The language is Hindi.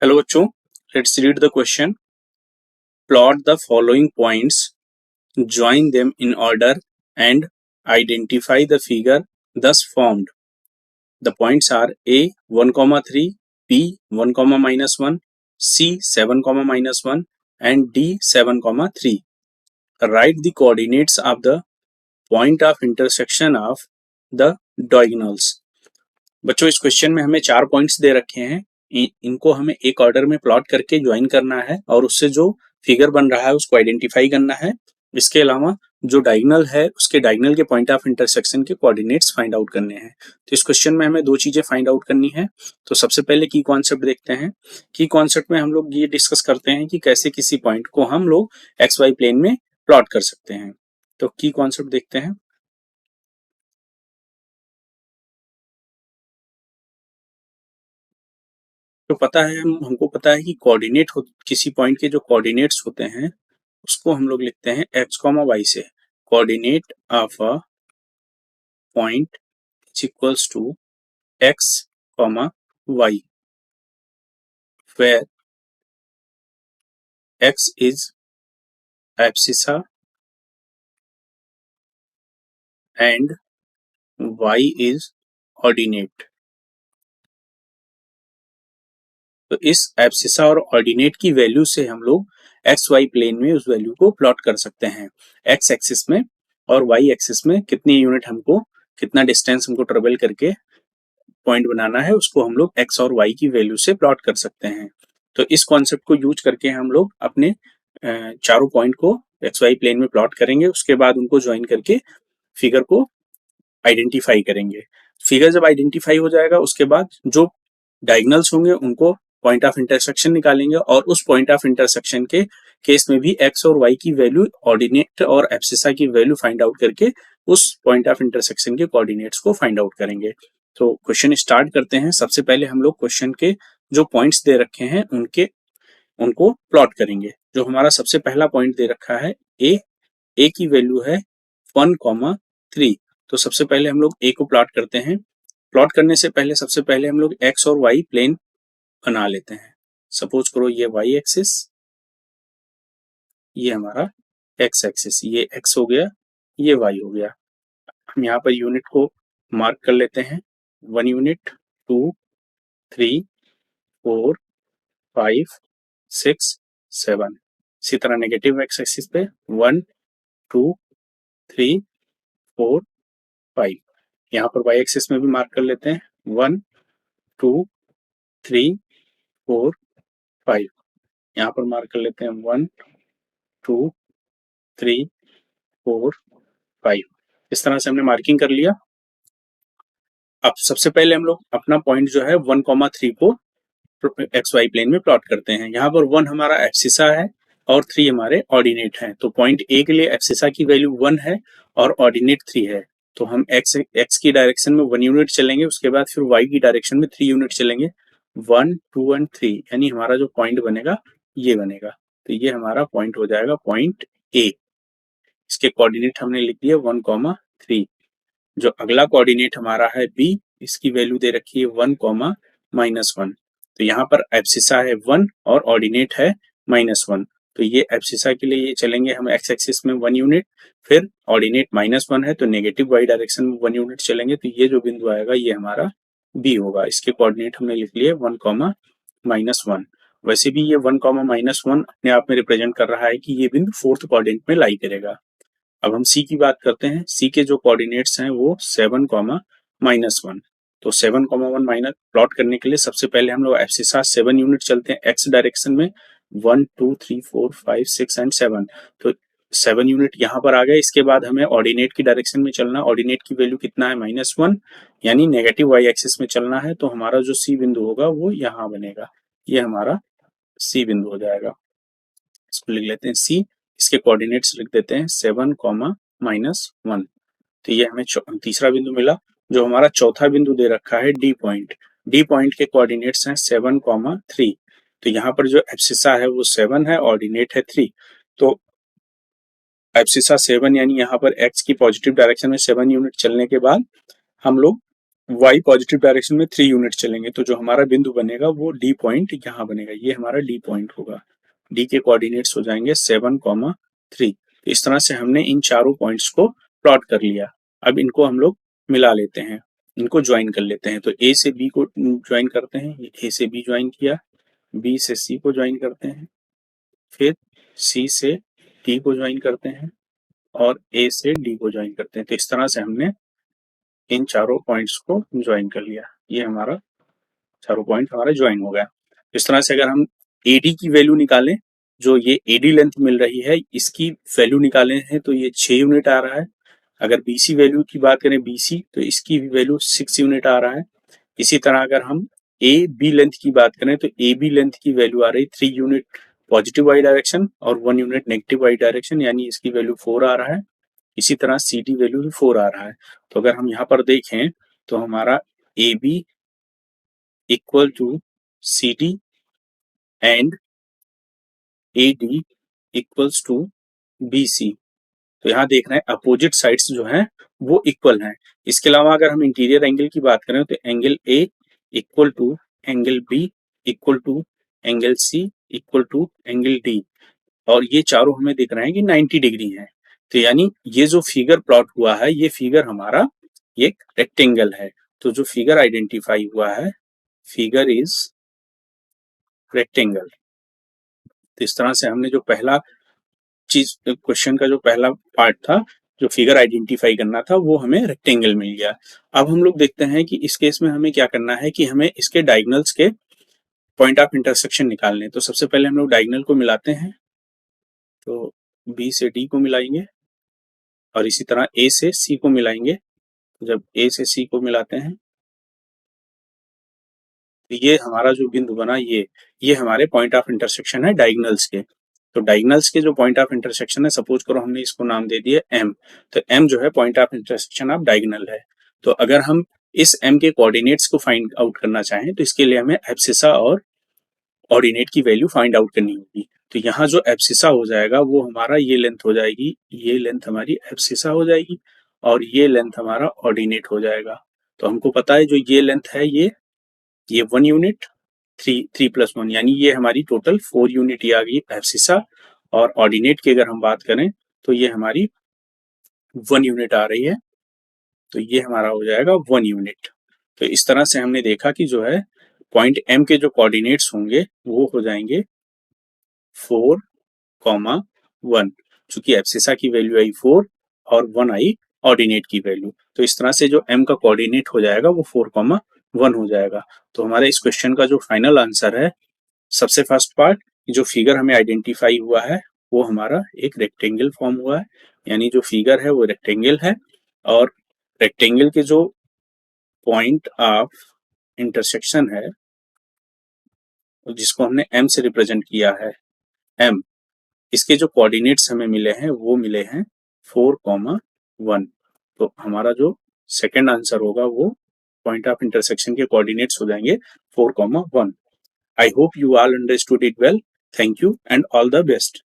हेलो बच्चों, let's read the question. Plot the following points, join them in order and identify the figure thus formed. The points are A 1,3, B 1,-1, C 7,-1 and D 7,3. Write the coordinates of the point of intersection of the diagonals. बच्चों, इस क्वेश्चन में हमें 4 पॉइंट्स दे रखे हैं. इनको हमें एक ऑर्डर में प्लॉट करके ज्वाइन करना है और उससे जो फिगर बन रहा है उसको आइडेंटिफाई करना है. इसके अलावा जो डायगोनल है उसके डायगोनल के पॉइंट ऑफ इंटरसेक्शन के कोऑर्डिनेट्स फाइंड आउट करने हैं. तो इस क्वेश्चन में हमें 2 चीजें फाइंड आउट करनी है. तो सबसे पहले की कॉन्सेप्ट देखते हैं. की कॉन्सेप्ट में हम लोग ये डिस्कस करते हैं कि कैसे किसी पॉइंट को हम लोग एक्स वाई प्लेन में प्लॉट कर सकते हैं. तो की कॉन्सेप्ट देखते हैं. तो पता है, हमको पता है कि किसी पॉइंट के जो कोऑर्डिनेट्स होते हैं उसको हम लोग लिखते हैं एक्स कॉमा वाई से. Coordinate of a point is equals to X comma Y, where X is abscissa and Y is ordinate. तो इस एब्सिसा और ऑर्डिनेट की वैल्यू से हम लोग एक्स वाई प्लेन में उस वैल्यू को प्लॉट कर सकते हैं. एक्स एक्सिस में और वाई एक्सिस में कितनी यूनिट हमको, कितना डिस्टेंस हमको ट्रेवल करके पॉइंट बनाना है उसको हम लोग एक्स और वाई की वैल्यू से प्लॉट कर सकते हैं. तो इस कॉन्सेप्ट को यूज करके हम लोग अपने चारों पॉइंट को एक्स वाई प्लेन में प्लॉट करेंगे. उसके बाद उनको ज्वाइन करके फिगर को आइडेंटिफाई करेंगे. फिगर जब आइडेंटिफाई हो जाएगा उसके बाद जो डायगोनल्स होंगे उनको पॉइंट ऑफ इंटरसेक्शन निकालेंगे और उस पॉइंट ऑफ इंटरसेक्शन के केस में भी एक्स और वाई की वैल्यू, ऑर्डिनेट और एब्सिसा की वैल्यू फाइंड आउट करके उस पॉइंट ऑफ इंटरसेक्शन के कोऑर्डिनेट्स को फाइंड आउट करेंगे. तो क्वेश्चन स्टार्ट करते हैं. सबसे पहले हम लोग क्वेश्चन के जो पॉइंट्स दे रखे हैं उनको प्लॉट करेंगे. जो हमारा सबसे पहला पॉइंट दे रखा है ए की वैल्यू है 1,3. तो सबसे पहले हम लोग ए को प्लॉट करते हैं. प्लॉट करने से पहले सबसे पहले हम लोग एक्स और वाई प्लेन बना लेते हैं. सपोज करो ये वाई एक्सिस, ये हमारा एक्स एक्सिस, ये एक्स हो गया, ये वाई हो गया. हम यहाँ पर यूनिट को मार्क कर लेते हैं. 1 यूनिट, 2, 3, 4, 5, 6, 7. इसी तरह नेगेटिव एक्स एक्सिस पे 1, 2, 3, 4, 5. यहाँ पर वाई एक्सिस में भी मार्क कर लेते हैं. 1, 2, 3, 4, 5. यहाँ पर मार्क कर लेते हैं 1, 2, 3, 4, 5. इस तरह से हमने मार्किंग कर लिया. अब सबसे पहले हम लोग अपना पॉइंट जो है 1,3 को एक्स वाई प्लेन में प्लॉट करते हैं. यहाँ पर 1 हमारा एब्सिसा है और 3 हमारे ऑर्डिनेट हैं. तो पॉइंट ए के लिए एब्सिसा की वैल्यू 1 है और ऑर्डिनेट 3 है. तो हम एक्स की डायरेक्शन में 1 यूनिट चलेंगे, उसके बाद फिर वाई की डायरेक्शन में 3 यूनिट चलेंगे. 1, 2 एंड 3, यानी हमारा जो पॉइंट बनेगा ये बनेगा. तो ये हमारा पॉइंट हो जाएगा पॉइंट ए. इसके कोऑर्डिनेट हमने लिख दिया 1,3. जो अगला कोऑर्डिनेट हमारा है बी, इसकी वैल्यू दे रखी है 1,-1. तो यहाँ पर एब्सिसा है 1 और ऑर्डिनेट है -1. तो ये एब्सिसा के लिए ये चलेंगे हम एक्स एक्सिस में 1 यूनिट, फिर ऑर्डिनेट -1 है तो नेगेटिव वाई डायरेक्शन में 1 यूनिट चलेंगे. तो ये जो बिंदु आएगा ये हमारा बी होगा. इसके कोऑर्डिनेट हमने लिख लिए 1,-1. वैसे भी ये 1,-1 अपने आप में रिप्रेजेंट कर रहा है कि ये बिंदु फोर्थ क्वाड्रेंट में लाई करेगा. अब हम सी की बात करते हैं. सी के जो कोऑर्डिनेट्स हैं वो 7,-1. तो 7,1 माइनस प्लॉट करने के लिए सबसे पहले हम लोग एब्सिसा 7 यूनिट चलते हैं एक्स डायरेक्शन में. 1, 2, 3, 4, 5, 6 एंड 7. तो 7 यूनिट यहाँ पर आ गए. इसके बाद हमें ऑर्डिनेट की डायरेक्शन में चलना. ऑर्डिनेट की वैल्यू कितना है -1, यानी नेगेटिव वाई एक्सिस में चलना है. तो हमारा जो सी बिंदु होगा वो यहाँ बनेगा. ये हमारा सी बिंदु हो जाएगा. इसको लिख लेते हैं सी. इसके कोऑर्डिनेट्स लिख देते हैं 7,-1. तो ये हमें तीसरा बिंदु मिला. जो हमारा चौथा बिंदु दे रखा है डी पॉइंट. डी पॉइंट के कोऑर्डिनेट्स हैं 7,3. तो यहाँ पर जो एब्सिसा है वो 7 है, ऑर्डिनेट है 3. तो एब्सिसा 7 यानी यहाँ पर एक्स की पॉजिटिव डायरेक्शन में 7 यूनिट चलने के बाद हम लोग y पॉजिटिव डायरेक्शन में 3 यूनिट चलेंगे, तो जो हमारा बिंदु बनेगा वो डी पॉइंट यहाँ बनेगा, ये हमारा डी पॉइंट होगा। डी के कोऑर्डिनेट्स हो जाएंगे 7,3। तो इस तरह से हमने इन चारों पॉइंट्स को प्लॉट कर लिया। अब इनको हम लोग मिला लेते हैं, इनको ज्वाइन कर लेते हैं। तो ए से बी को ज्वाइन करते हैं, ए से बी ज्वाइन किया, बी से सी को ज्वाइन करते हैं, फिर सी से डी को ज्वाइन करते हैं और ए से डी को ज्वाइन करते हैं। तो इस तरह से हमने इन चारों पॉइंट्स को ज्वाइन कर लिया। ये हमारा चारों पॉइंट हमारे ज्वाइन हो गया। इस तरह से अगर हम एडी की वैल्यू निकालें, जो ये एडी लेंथ मिल रही है इसकी वैल्यू निकाले हैं तो ये 6 यूनिट आ रहा है। अगर बीसी वैल्यू की बात करें बीसी, तो इसकी वैल्यू 6 यूनिट आ रहा है। इसी तरह अगर हम ए बी लेंथ की बात करें तो ए बी लेंथ की वैल्यू आ रही 3 यूनिट पॉजिटिव वाई डायरेक्शन और 1 यूनिट नेगेटिव वाई डायरेक्शन, यानी इसकी वैल्यू 4 आ रहा है। इसी तरह सी डी वैल्यू भी 4 आ रहा है। तो अगर हम यहाँ पर देखें तो हमारा A B equal to C D and A D equals to B C. तो यहाँ देख रहे हैं अपोजिट साइड्स जो हैं वो इक्वल हैं। इसके अलावा अगर हम इंटीरियर एंगल की बात करें तो angle A equal to angle B equal to angle C equal to angle D, और ये चारों हमें दिख रहे हैं कि 90 डिग्री है। तो यानी ये जो फिगर प्लॉट हुआ है ये फिगर हमारा एक रेक्टेंगल है। तो जो फिगर आइडेंटिफाई हुआ है, फिगर इज रेक्टेंगल। तो इस तरह से हमने जो पहला चीज क्वेश्चन का जो पहला पार्ट था, जो फिगर आइडेंटिफाई करना था, वो हमें रेक्टेंगल मिल गया। अब हम लोग देखते हैं कि इस केस में हमें क्या करना है कि हमें इसके डायगोनल्स के पॉइंट ऑफ इंटरसेक्शन निकालने। तो सबसे पहले हम लोग डायगोनल को मिलाते हैं, तो बी से डी को मिलाएंगे और इसी तरह ए से सी को मिलाएंगे। जब ए से सी को मिलाते हैं तो ये हमारा जो बिंदु बना, ये हमारे पॉइंट ऑफ इंटरसेक्शन है डायगोनल्स के। तो डायगोनल्स के जो पॉइंट ऑफ इंटरसेक्शन है, सपोज करो हमने इसको नाम दे दिया एम, तो एम जो है point of intersection of diagonal है। तो अगर हम इस एम के कोऑर्डिनेट्स को फाइंड आउट करना चाहें तो इसके लिए हमें एब्सिसा और ऑर्डिनेट की वैल्यू फाइंड आउट करनी होगी। तो यहाँ जो एब्सिसा हो जाएगा वो हमारा ये लेंथ हो जाएगी, ये लेंथ हमारी एब्सिसा हो जाएगी और ये लेंथ हमारा ऑर्डिनेट हो जाएगा। तो हमको पता है जो ये लेंथ है ये 1 यूनिट 3+1, यानी ये हमारी टोटल 4 यूनिट ये आ गई एब्सिसा। और ऑर्डिनेट की अगर हम बात करें तो ये हमारी 1 यूनिट आ रही है, तो ये हमारा हो जाएगा 1 यूनिट। तो इस तरह से हमने देखा कि जो है पॉइंट एम के जो कोऑर्डिनेट्स होंगे वो हो जाएंगे 4,1, चूंकि एब्सिसा की वैल्यू आई 4 और 1 आई ऑर्डिनेट की वैल्यू। तो इस तरह से जो एम का कोऑर्डिनेट हो जाएगा वो 4,1 हो जाएगा। तो हमारे इस क्वेश्चन का जो फाइनल आंसर है, सबसे फर्स्ट पार्ट, जो फिगर हमें आइडेंटिफाई हुआ है वो हमारा एक रेक्टेंगल फॉर्म हुआ है, यानी जो फिगर है वो रेक्टेंगल है। और रेक्टेंगल के जो पॉइंट ऑफ इंटरसेक्शन है जिसको हमने एम से रिप्रेजेंट किया है, एम, इसके जो कोऑर्डिनेट्स हमें मिले हैं वो मिले हैं 4,1। तो हमारा जो सेकंड आंसर होगा वो पॉइंट ऑफ इंटरसेक्शन के कोऑर्डिनेट्स हो जाएंगे 4,1। I hope you all understood it well. Thank you and all the best.